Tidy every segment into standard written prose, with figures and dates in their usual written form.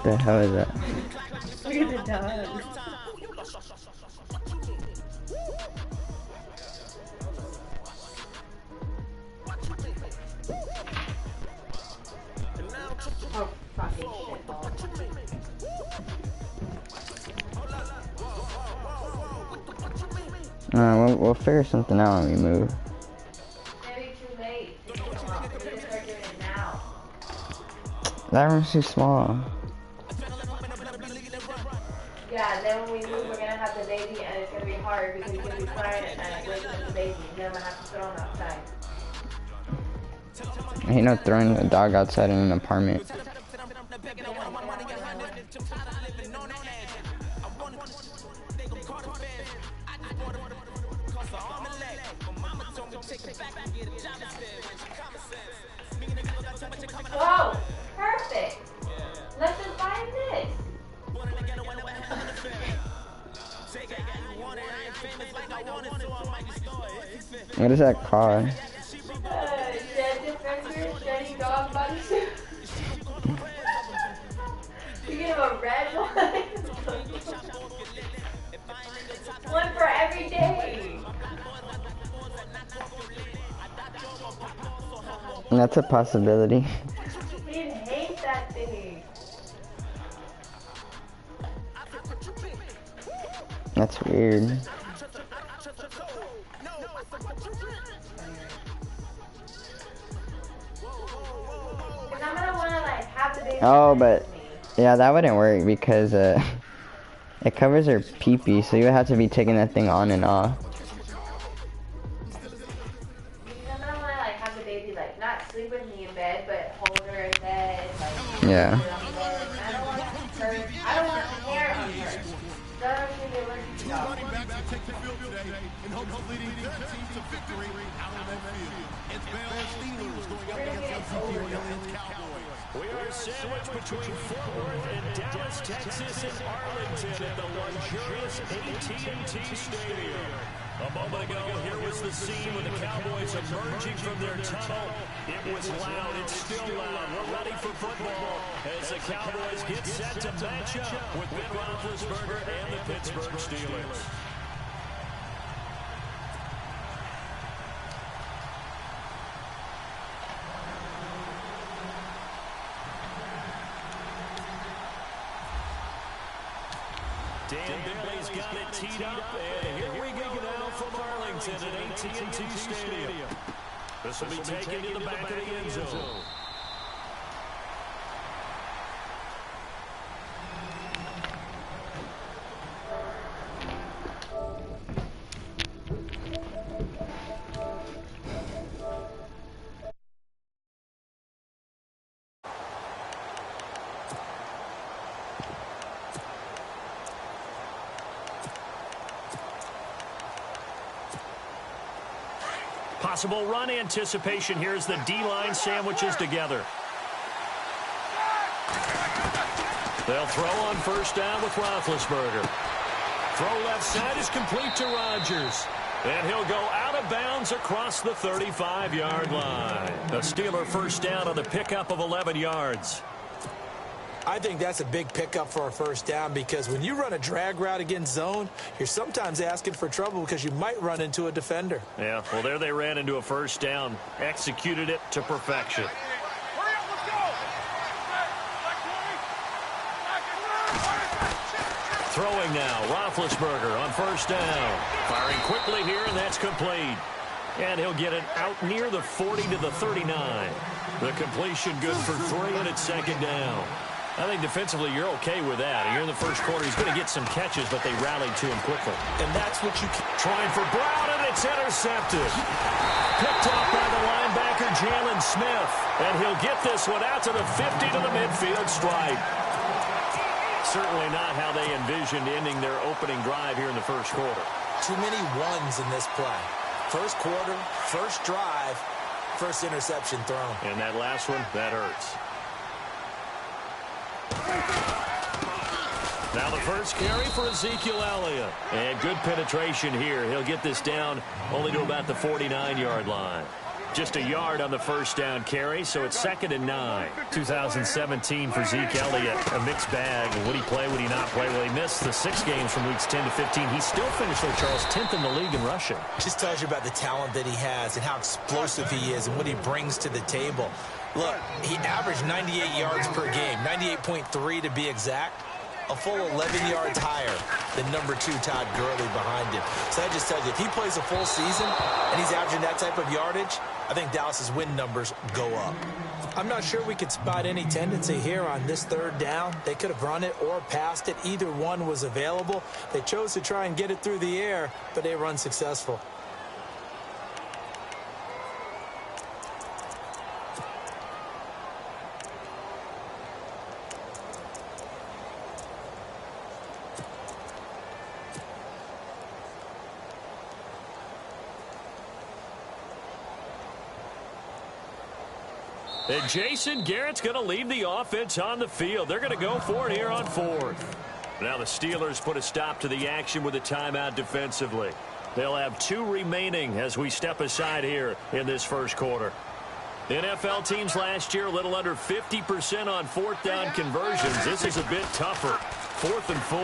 The hell is that? Look at the dog. Oh, fucking shithole. We'll figure something out when we move. Maybe too late to do it all. We just start doing it now. That room's too small. Yeah, then when we move, we're gonna have the baby, and it's gonna be hard because he's gonna be crying and waking up the baby. Then I'm gonna have to throw him outside. Ain't no throwing a dog outside in an apartment. Whoa! Perfect! Let's just buy this! What is that car? Dead Defender, Steady Dog Bodysuit. You get him a red one? One for every day! That's a possibility. He'd hate that thing. That's weird. I'm gonna wanna like have the baby. Oh, but yeah, that wouldn't work because it covers her pee-pee, so you would have to be taking that thing on and off. I'm gonna wanna like have the baby like not sleep with me in bed, but hold her in bed. Like, Yeah. I don't want her. I don't want hair on her. That should be allergic to dog. Take the field today in hopes of leading their team to victory out on that field. It's Bell Steelers going up against Ezekiel Elliott's Cowboys. We are sandwiched between Fort Worth and Dallas, Texas, and Arlington at the luxurious AT&T Stadium. A moment ago, here was the scene with the Cowboys emerging from their tunnel. It was loud. It's still loud. We're ready for football as the Cowboys get set to match up with Ben Roethlisberger and the Pittsburgh Steelers. Dan Bailey's got it teed up, and here we go now from Arlington at AT&T Stadium. This will be taken to the back of the end zone. Possible run anticipation here as the D-line sandwiches together. They'll throw on first down with Roethlisberger. Throw left side is complete to Rodgers. And he'll go out of bounds across the 35-yard line. A Steeler first down on the pickup of 11 yards. I think that's a big pickup for a first down because when you run a drag route against zone, you're sometimes asking for trouble because you might run into a defender. Yeah, well, there they ran into a first down. Executed it to perfection. Throwing now, Roethlisberger on first down. Firing quickly here, and that's complete. And he'll get it out near the 40 to the 39. The completion good for 3, and it's second down. I think defensively you're okay with that. Here in the first quarter, he's going to get some catches, but they rallied to him quickly. And that's what you can. Trying for Brown, and it's intercepted. Picked off by the linebacker, Jalen Smith. And he'll get this one out to the 50 to the midfield stripe. Certainly not how they envisioned ending their opening drive here in the first quarter. Too many ones in this play. First quarter, first drive, first interception thrown. And that last one, that hurts. Now the first carry for Ezekiel Elliott. And good penetration here. He'll get this down only to about the 49-yard line. Just a yard on the first down carry, so it's 2nd and 9. 2017 for Zeke Elliott, a mixed bag. Would he play, would he not play? Well, he missed the 6 games from weeks 10 to 15. He still finished, though, Charles, 10th in the league in rushing. Just tells you about the talent that he has and how explosive he is and what he brings to the table. Look, he averaged 98 yards per game, 98.3 to be exact. A full 11 yards higher than number 2 Todd Gurley behind him. So that just tells you, if he plays a full season and he's averaging that type of yardage, I think Dallas's win numbers go up. I'm not sure we could spot any tendency here on this 3rd down. They could have run it or passed it. Either one was available. They chose to try and get it through the air, but they were unsuccessful. And Jason Garrett's going to leave the offense on the field. They're going to go for it here on 4th. Now the Steelers put a stop to the action with a timeout defensively. They'll have 2 remaining as we step aside here in this first quarter. NFL teams last year a little under 50% on 4th down conversions. This is a bit tougher. 4th and 4.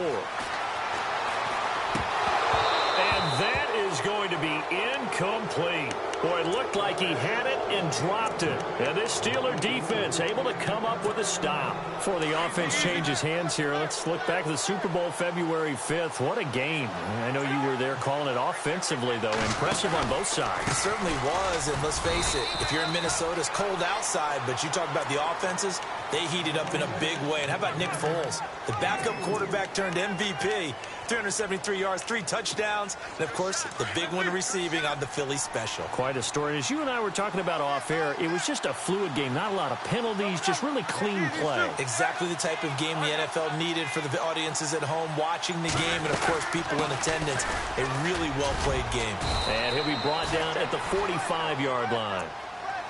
And that is going to be incomplete. Boy, it looked like he had it and dropped it. And this Steeler defense able to come up with a stop. Before the offense changes hands here, let's look back to the Super Bowl February 5th. What a game. I know you were there calling it offensively, though. Impressive on both sides. It certainly was, and let's face it, if you're in Minnesota, it's cold outside, but you talk about the offenses, they heated up in a big way. And how about Nick Foles? The backup quarterback turned MVP. 373 yards, 3 touchdowns, and, of course, the big one receiving on the Philly special. Quite a story. As you and I were talking about off air, it was just a fluid game. Not a lot of penalties, just really clean play. Exactly the type of game the NFL needed for the audiences at home watching the game and, of course, people in attendance. A really well-played game. And he'll be brought down at the 45-yard line.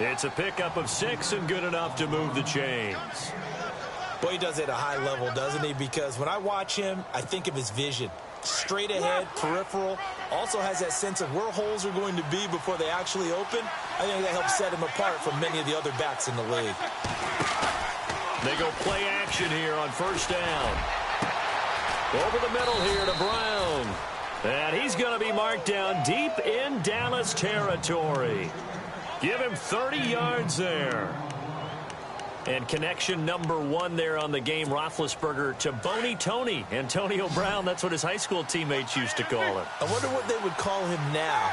It's a pickup of 6 and good enough to move the chains. Boy, he does it at a high level, doesn't he? Because when I watch him, I think of his vision. Straight ahead, peripheral. Also has that sense of where holes are going to be before they actually open. I think that helps set him apart from many of the other backs in the league. They go play action here on 1st down. Over the middle here to Brown. And he's going to be marked down deep in Dallas territory. Give him 30 yards there. And connection number 1 there on the game, Roethlisberger to Boney Tony. Antonio Brown, that's what his high school teammates used to call him. I wonder what they would call him now.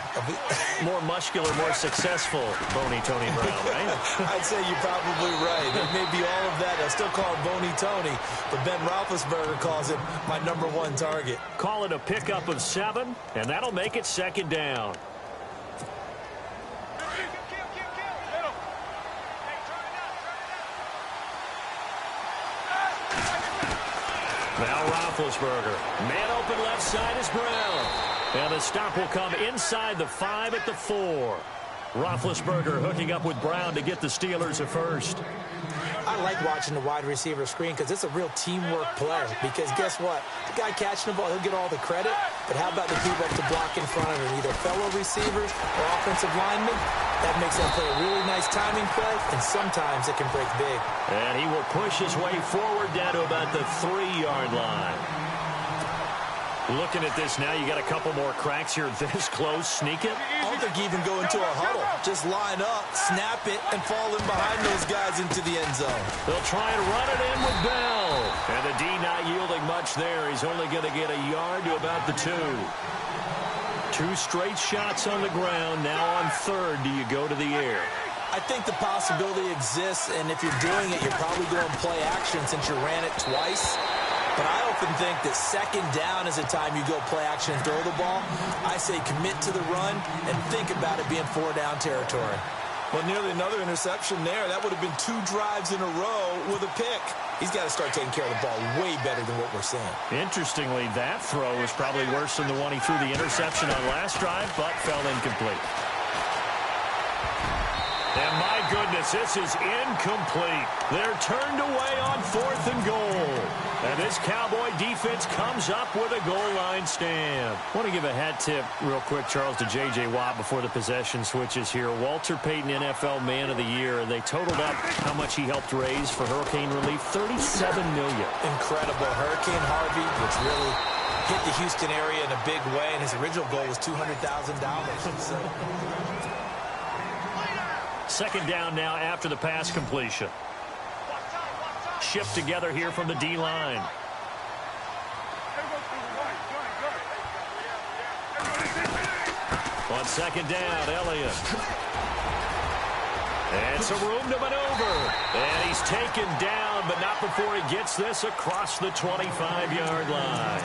More muscular, more successful Boney Tony Brown, right? I'd say you're probably right. It may be all of that. I still call him Boney Tony, but Ben Roethlisberger calls him my number 1 target. Call it a pickup of 7, and that'll make it 2nd down. Now Roethlisberger. Man open left side is Brown. And the stop will come inside the 5 at the 4. Roethlisberger hooking up with Brown to get the Steelers a first. I like watching the wide receiver screen because it's a real teamwork play. Because guess what? The guy catching the ball, he'll get all the credit. But how about the people up to block in front of him? Either fellow receivers or offensive linemen. That makes them play a really nice timing play, and sometimes it can break big. And he will push his way forward down to about the 3-yard line. Looking at this now, you got a couple more cracks here this close. Sneak it. I don't think you even go into a huddle. Just line up, snap it, and fall in behind those guys into the end zone. They'll try and run it in with Bell. And the D not yielding much there. He's only going to get a yard to about the 2. 2 straight shots on the ground. Now on 3rd, do you go to the air? I think the possibility exists, and if you're doing it, you're probably going play action since you ran it twice. But I often think that 2nd down is a time you go play action and throw the ball. I say commit to the run and think about it being 4-down territory. Well, nearly another interception there. That would have been 2 drives in a row with a pick. He's got to start taking care of the ball way better than what we're seeing. Interestingly, that throw was probably worse than the one he threw the interception on last drive, but fell incomplete. And my goodness, this is incomplete. They're turned away on 4th and goal. And this Cowboy defense comes up with a goal line stand. I want to give a hat tip real quick, Charles, to J.J. Watt before the possession switches here. Walter Payton, NFL Man of the Year. They totaled up how much he helped raise for hurricane relief, $37 million. Incredible. Hurricane Harvey, which really hit the Houston area in a big way, and his original goal was $200,000. So. Second down now after the pass completion. Shift together here from the D-line. On second down, Elliott. And some room to maneuver. And he's taken down, but not before he gets this across the 25-yard line.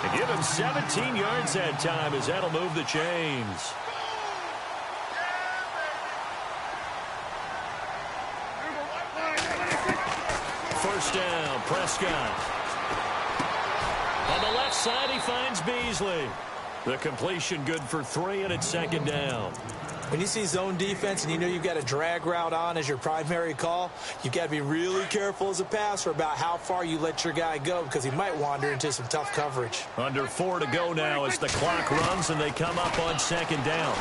And give him 17 yards that time, as that'll move the chains. First down, Prescott. On the left side, he finds Beasley. The completion good for 3, and it's second down. When you see zone defense and you know you've got a drag route on as your primary call, you've got to be really careful as a passer about how far you let your guy go, because he might wander into some tough coverage. Under 4 to go now as the clock runs and they come up on second down.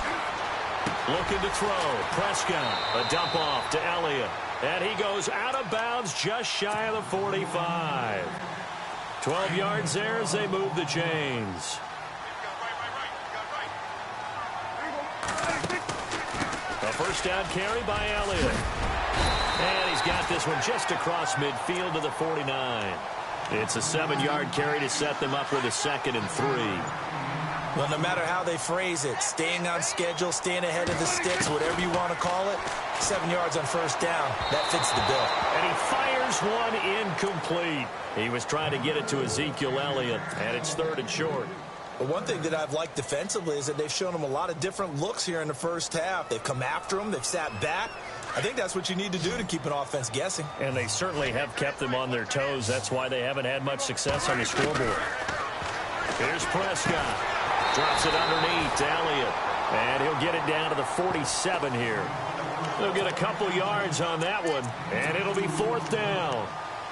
Looking to throw. Prescott. A dump off to Elliott. And he goes out of bounds just shy of the 45. 12 yards there as they move the chains. A first down carry by Elliott. And he's got this one just across midfield to the 49. It's a 7-yard carry to set them up with a 2nd and 3. Well, no matter how they phrase it, staying on schedule, staying ahead of the sticks, whatever you want to call it, 7 yards on first down, that fits the bill. And he fires one incomplete. He was trying to get it to Ezekiel Elliott, and it's 3rd and short. But one thing that I've liked defensively is that they've shown him a lot of different looks here in the first half. They've come after him. They've sat back. I think that's what you need to do to keep an offense guessing. And they certainly have kept them on their toes. That's why they haven't had much success on the scoreboard. Here's Prescott. Drops it underneath to Elliott. And he'll get it down to the 47 here. They'll get a couple yards on that one, and it'll be 4th down.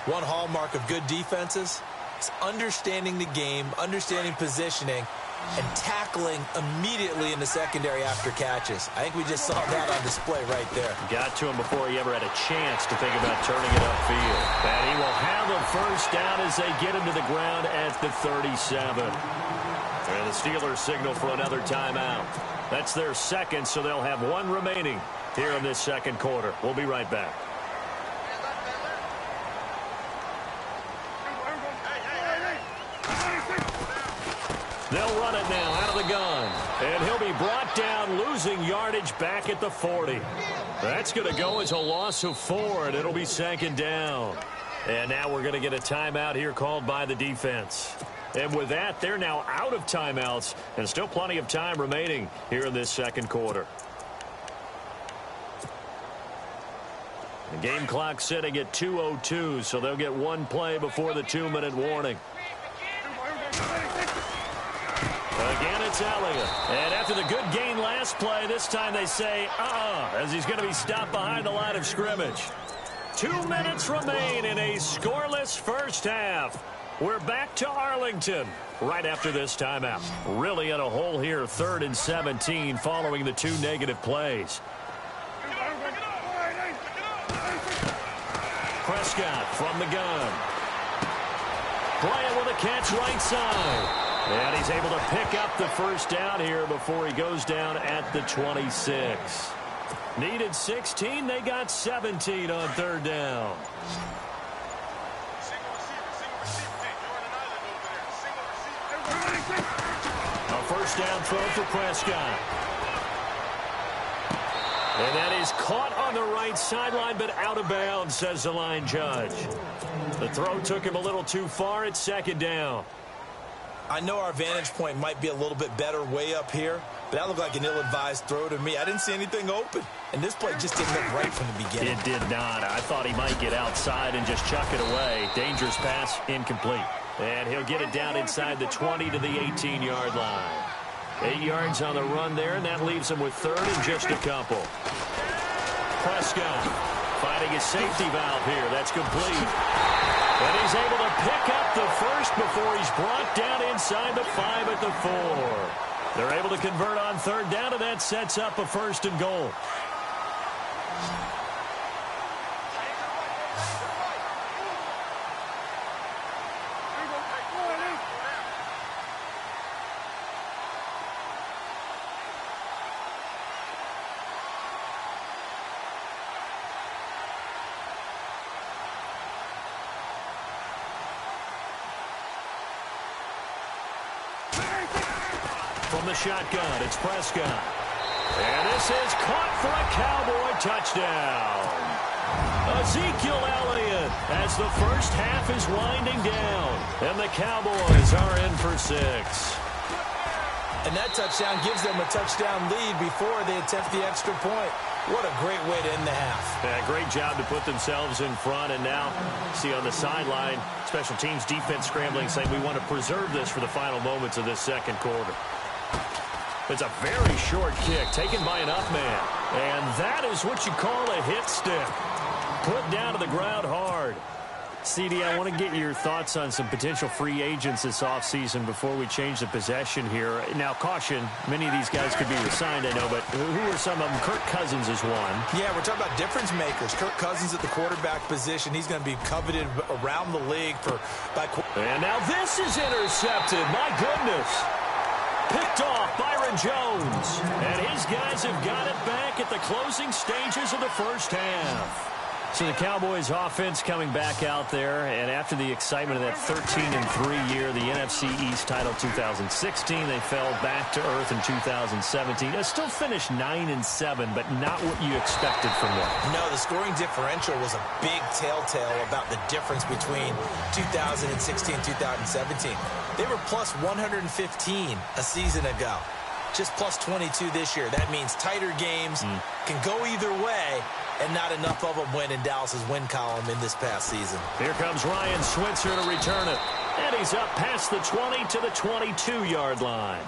One hallmark of good defenses is understanding the game, understanding positioning, and tackling immediately in the secondary after catches. I think we just saw that on display right there. Got to him before he ever had a chance to think about turning it upfield. And he will have a first down as they get him to the ground at the 37. And the Steelers signal for another timeout. That's their 2nd, so they'll have 1 remaining here in this 2nd quarter. We'll be right back. They'll run it now out of the gun. And he'll be brought down, losing yardage back at the 40. That's going to go as a loss of 4, and it'll be 2nd down. And now we're going to get a timeout here called by the defense. And with that, they're now out of timeouts, and still plenty of time remaining here in this 2nd quarter. The game clock sitting at 2:02, so they'll get 1 play before the 2-minute warning. Again, it's Elliott. And after the good gain last play, this time they say, as he's going to be stopped behind the line of scrimmage. 2 minutes remain in a scoreless first half. We're back to Arlington right after this timeout. Really in a hole here, 3rd and 17 following the 2 negative plays. Prescott from the gun. Bryant with a catch right side. And he's able to pick up the first down here before he goes down at the 26. Needed 16. They got 17 on 3rd down. A first down throw for Prescott. And that is caught on the right sideline, but out of bounds, says the line judge. The throw took him a little too far. It's 2nd down. I know our vantage point might be a little bit better way up here, but that looked like an ill-advised throw to me. I didn't see anything open, and this play just didn't look right from the beginning. It did not. I thought he might get outside and just chuck it away. Dangerous pass, incomplete. And he'll get it down inside the 20 to the 18-yard line. 8 yards on the run there, and that leaves him with 3rd and just a couple. Prescott finding his safety valve here. That's complete. And he's able to pick up the first before he's brought down inside the 5 at the 4. They're able to convert on third down, and that sets up a 1st and goal. From the shotgun, it's Prescott. And this is caught for a Cowboy touchdown. Ezekiel Elliott as the first half is winding down. And the Cowboys are in for 6. And that touchdown gives them a touchdown lead before they attempt the extra point. What a great way to end the half. Yeah, great job to put themselves in front. And now, see on the sideline, special teams defense scrambling, saying we want to preserve this for the final moments of this second quarter. It's a very short kick taken by an up man. And that is what you call a hit stick. Put down to the ground hard. CD, I want to get your thoughts on some potential free agents this offseason before we change the possession here. Now, caution, many of these guys could be resigned, I know, but who are some of them? Kirk Cousins is one. Yeah, we're talking about difference makers. Kirk Cousins at the quarterback position. He's going to be coveted around the league And now this is intercepted. My goodness. Picked off Byron Jones. And his guys have got it back at the closing stages of the first half. So the Cowboys offense coming back out there, and after the excitement of that 13-3 year, the NFC East title 2016, they fell back to earth in 2017. They still finished 9-7, but not what you expected from them. No, the scoring differential was a big telltale about the difference between 2016 and 2017. They were plus 115 a season ago. Just plus 22 this year. That means tighter games can go either way, and not enough of them win in Dallas's win column in this past season. Here comes Ryan Switzer to return it. And he's up past the 20 to the 22-yard line.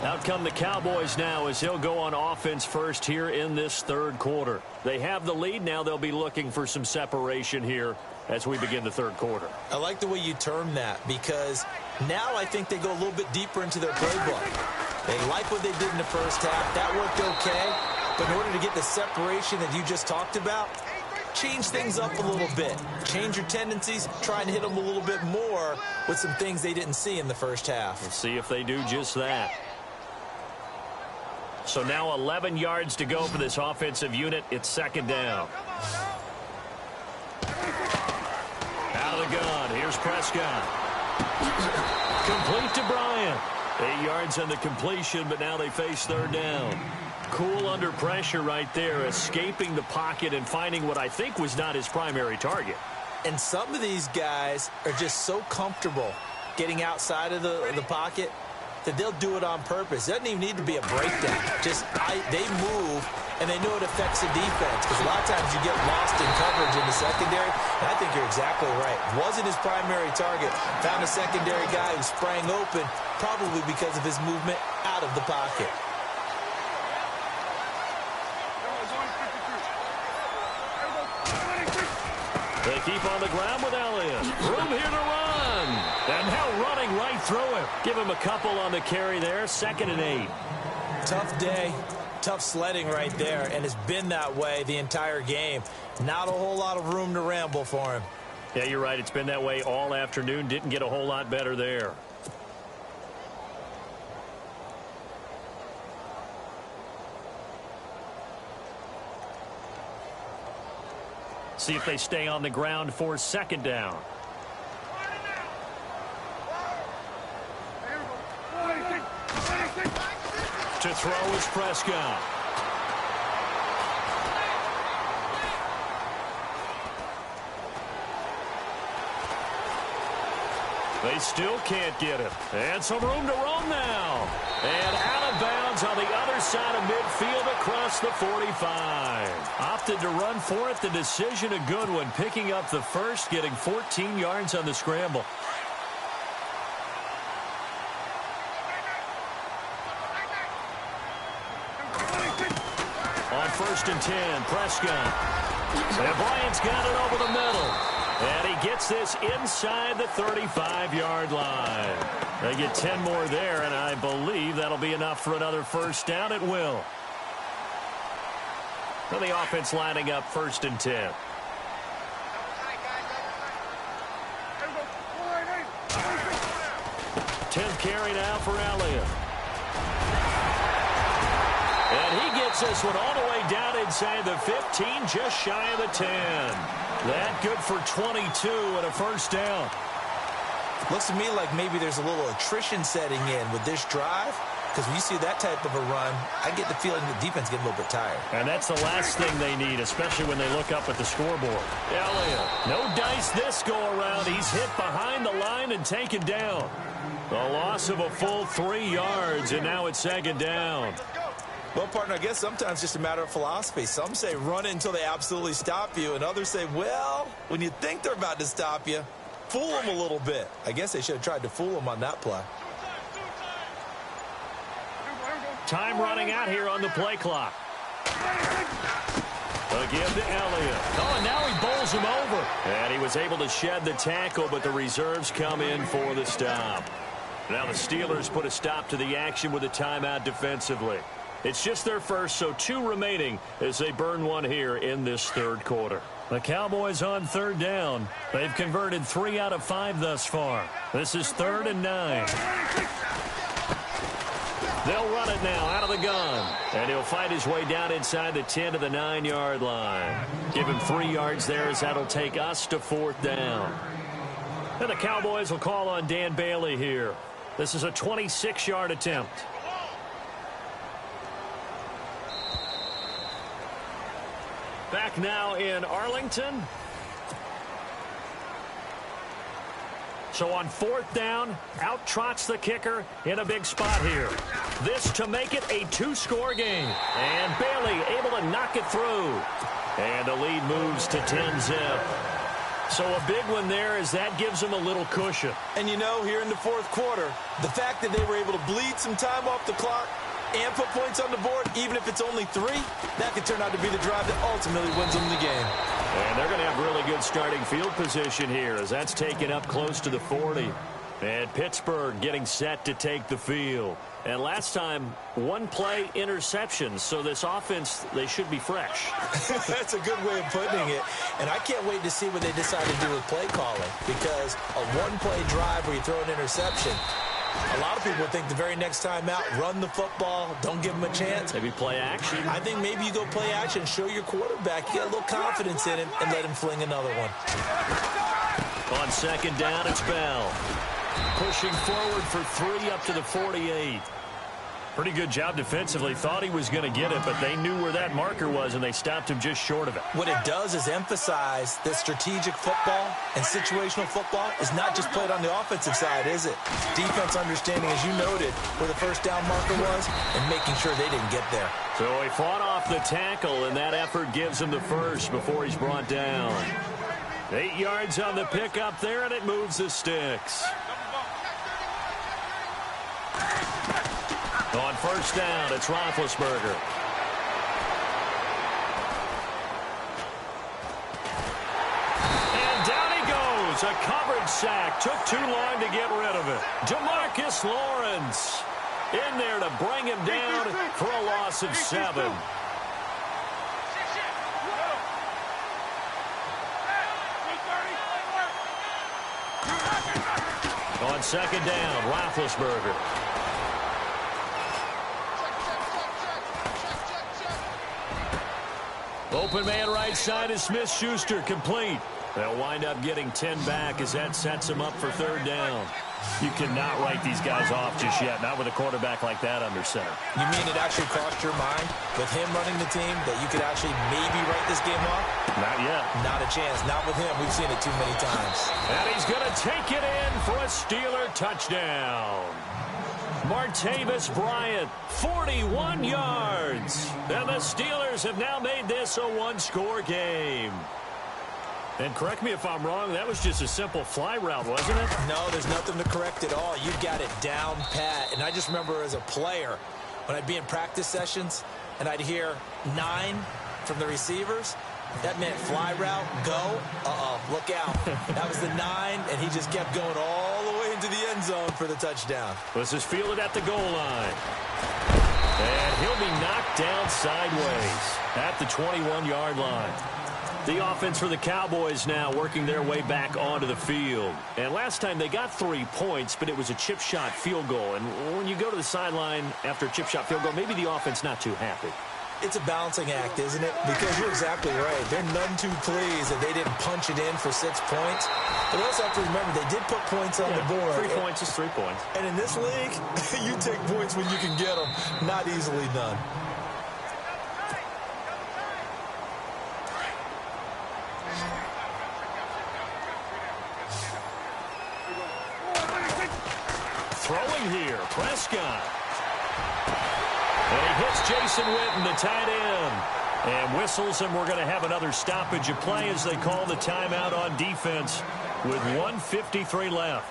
Out come the Cowboys now as he'll go on offense first here in this third quarter. They have the lead. Now they'll be looking for some separation here as we begin the third quarter. I like the way you term that, because now I think they go a little bit deeper into their playbook. They like what they did in the first half. That worked okay. But in order to get the separation that you just talked about, change things up a little bit. Change your tendencies. Try and hit them a little bit more with some things they didn't see in the first half. We'll see if they do just that. So now 11 yards to go for this offensive unit. It's second down. Out of the gun. Here's Prescott. Complete to Bryant. 8 yards on the completion, but now they face third down. Cool under pressure right there, escaping the pocket and finding what I think was not his primary target. And some of these guys are just so comfortable getting outside of the pocket that they'll do it on purpose. It doesn't even need to be a breakdown. They move, and they know it affects the defense, because a lot of times you get lost in coverage in the secondary, and I think you're exactly right. Wasn't his primary target. Found a secondary guy who sprang open, probably because of his movement out of the pocket. They keep on the ground with Elliott. Room here to run. And now running right through him. Give him a couple on the carry there. 2nd and 8. Tough day. Tough sledding right there, and it's been that way the entire game. Not a whole lot of room to ramble for him. Yeah, you're right. It's been that way all afternoon. Didn't get a whole lot better there. See if they stay on the ground for second down. To throw is Prescott. They still can't get it. And some room to roam now. And out of bounds on the other side of midfield across the 45. Opted to run for it. The decision a good one. Picking up the first, getting 14 yards on the scramble. On 1st and 10, Prescott. And Bryant's got it over the middle. And he gets this inside the 35-yard line. They get 10 more there, and I believe that'll be enough for another first down. It will. And the offense lining up 1st and 10. Tenth carry now for Elliott. And he gets this one all the way down inside the 15, just shy of the 10. That good for 22 and a first down. Looks to me like maybe there's a little attrition setting in with this drive. Because when you see that type of a run, I get the feeling the defense getting a little bit tired. And that's the last thing they need, especially when they look up at the scoreboard. Elliott, no dice this go-around. He's hit behind the line and taken down. A loss of a full 3 yards, and now it's 2nd down. Well, partner, I guess sometimes it's just a matter of philosophy. Some say run it until they absolutely stop you, and others say, well, when you think they're about to stop you, fool them a little bit. I guess they should have tried to fool them on that play. Time running out here on the play clock. Again to Elliott. Oh, and now he bowls him over. And he was able to shed the tackle, but the reserves come in for the stop. Now the Steelers put a stop to the action with a timeout defensively. It's just their first, so 2 remaining as they burn one here in this 3rd quarter. The Cowboys on 3rd down. They've converted 3 out of 5 thus far. This is 3rd and 9. They'll run it now out of the gun. And he'll fight his way down inside the 10 to the 9-yard line. Give him 3 yards there as that'll take us to 4th down. And the Cowboys will call on Dan Bailey here. This is a 26-yard attempt. Back now in Arlington. So on 4th down, out trots the kicker in a big spot here. This to make it a 2-score game. And Bailey able to knock it through. And the lead moves to 10-zip. So a big one there as that gives them a little cushion. And you know, here in the 4th quarter, the fact that they were able to bleed some time off the clock and put points on the board, even if it's only 3, that could turn out to be the drive that ultimately wins them the game. And they're going to have really good starting field position here as that's taken up close to the 40. And Pittsburgh getting set to take the field. And last time, 1-play interception. So this offense, they should be fresh. That's a good way of putting it. And I can't wait to see what they decide to do with play calling. Because a 1-play drive where you throw an interception, a lot of people think the very next time out, run the football, don't give them a chance. Maybe play action. I think maybe you go play action, show your quarterback you got a little confidence in him, and let him fling another one. On 2nd down, it's Bell. Pushing forward for 3 up to the 48. Pretty good job defensively. Thought he was going to get it, but they knew where that marker was, and they stopped him just short of it. What it does is emphasize that strategic football and situational football is not just played on the offensive side, is it? Defense understanding, as you noted, where the first down marker was and making sure they didn't get there. So he fought off the tackle, and that effort gives him the first before he's brought down. 8 yards on the pickup there, and it moves the sticks. On 1st down, it's Roethlisberger. And down he goes. A coverage sack. Took too long to get rid of it. DeMarcus Lawrence in there to bring him down for a loss of 7. On 2nd down, Roethlisberger. Open man right side is Smith-Schuster, complete. They'll wind up getting 10 back as that sets them up for 3rd down. You cannot write these guys off just yet, not with a quarterback like that under center. You mean it actually crossed your mind with him running the team that you could actually maybe write this game off? Not yet. Not a chance. Not with him. We've seen it too many times. And he's going to take it in for a Steeler touchdown. Martavis Bryant, 41 yards. And the Steelers have now made this a 1-score game. And correct me if I'm wrong, that was just a simple fly route, wasn't it? No, there's nothing to correct at all. You got it down pat. And I just remember as a player, when I'd be in practice sessions and I'd hear 9 from the receivers, That meant fly route, go. Look out. That was the 9, and he just kept going all the way into the end zone for the touchdown. This is fielded at the goal line. And he'll be knocked down sideways at the 21-yard line. The offense for the Cowboys now working their way back onto the field. And last time they got 3 points, but it was a chip shot field goal. And when you go to the sideline after a chip shot field goal, maybe the offense not too happy. It's a balancing act, isn't it? Because you're exactly right. They're none too pleased that they didn't punch it in for 6 points. But also have to remember, they did put points on the board. 3 points is 3 points. And in this league, you take points when you can get them. Not easily done. Throwing here, Prescott. And he hits Jason Witten, the tight end. And whistles, and we're going to have another stoppage of play as they call the timeout on defense with 1:53 left.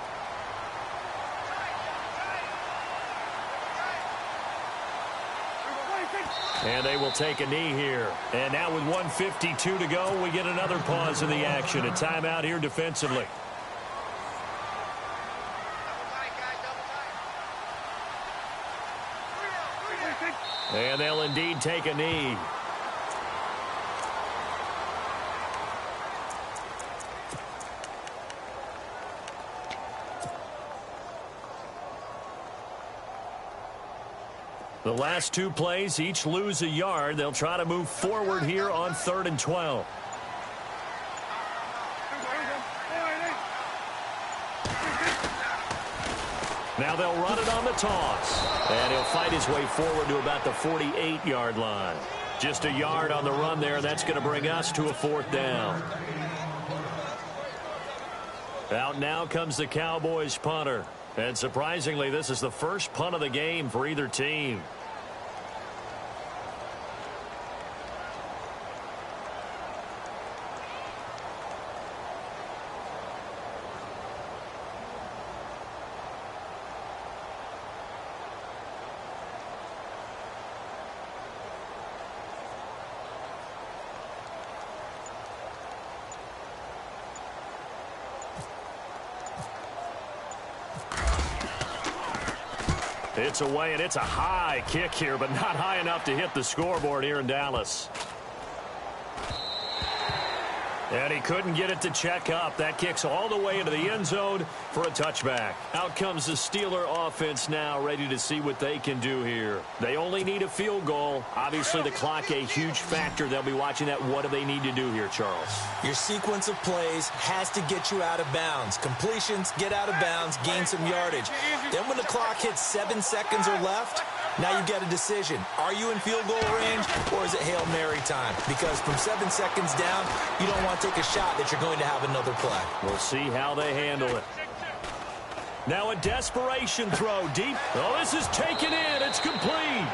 And they will take a knee here. And now with 1:52 to go, we get another pause in the action. A timeout here defensively. And they'll indeed take a knee. The last 2 plays each lose a yard. They'll try to move forward here on 3rd and 12. Now they'll run it on the toss. And he'll fight his way forward to about the 48-yard line. Just a yard on the run there. That's going to bring us to a 4th down. Out now comes the Cowboys punter. And surprisingly, this is the first punt of the game for either team. It's away, and it's a high kick here, but not high enough to hit the scoreboard here in Dallas. And he couldn't get it to check up. That kicks all the way into the end zone for a touchback. Out comes the Steeler offense now, ready to see what they can do here. They only need a field goal. Obviously, the clock a huge factor. They'll be watching that. What do they need to do here, Charles? Your sequence of plays has to get you out of bounds. Completions, get out of bounds, gain some yardage. Then when the clock hits 7 seconds or left, now you get a decision. Are you in field goal range, or is it Hail Mary time? Because from 7 seconds down, you don't want to take a shot that you're going to have another play. We'll see how they handle it. Now a desperation throw deep. Oh, this is taken in. It's complete.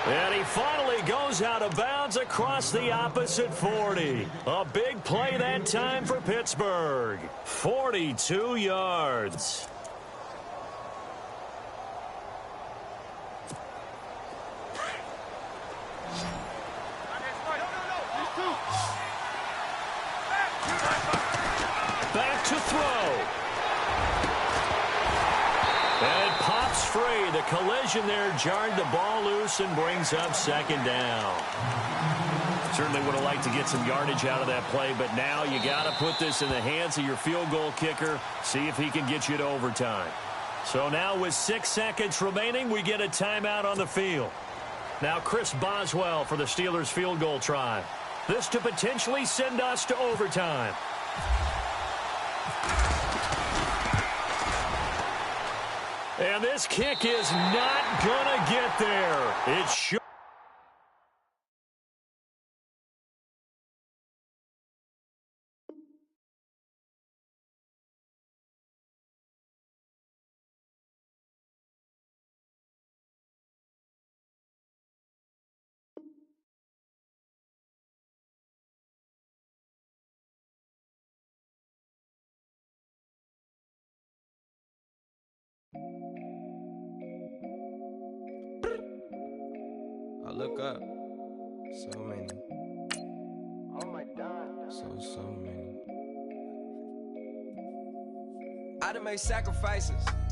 And he finally goes out of bounds across the opposite 40. A big play that time for Pittsburgh. 42 yards. Back to throw. And it pops free. The collision there jarred the ball loose and brings up 2nd down. Certainly would have liked to get some yardage out of that play, but now you got to put this in the hands of your field goal kicker. See if he can get you to overtime. So now with 6 seconds remaining, we get a timeout on the field. Now Chris Boswell for the Steelers field goal try. This to potentially send us to overtime. And this kick is not going to get there. It should. I look up. So many. Oh my God. I done made sacrifices.